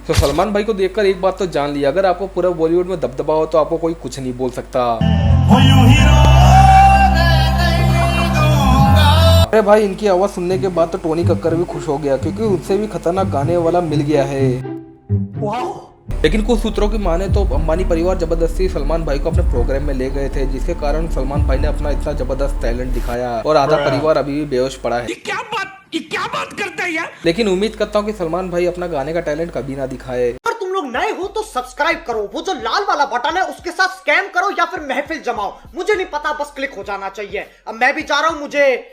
तो सलमान भाई को देखकर एक बात तो जान लिया, अगर आपको पूरा बॉलीवुड में दबदबा हो तो आपको कोई कुछ नहीं बोल सकता। अरे भाई, इनकी आवाज सुनने के बाद तो टोनी कक्कर भी खुश हो गया, क्योंकि उससे भी खतरनाक गाने वाला मिल गया है। लेकिन कुछ सूत्रों की माने तो अंबानी परिवार जबरदस्ती सलमान भाई को अपने प्रोग्राम में ले गए थे, जिसके कारण सलमान भाई ने अपना इतना जबरदस्त टैलेंट दिखाया और आधा परिवार अभी भी बेहोश पड़ा है। ये क्या बात करता है यार। लेकिन उम्मीद करता हूँ कि सलमान भाई अपना गाने का टैलेंट कभी ना दिखाए। अगर तुम लोग नए हो तो सब्सक्राइब करो, वो जो लाल वाला बटन है उसके साथ स्कैम करो या फिर महफिल जमाओ, मुझे नहीं पता, बस क्लिक हो जाना चाहिए। अब मैं भी जा रहा हूँ, मुझे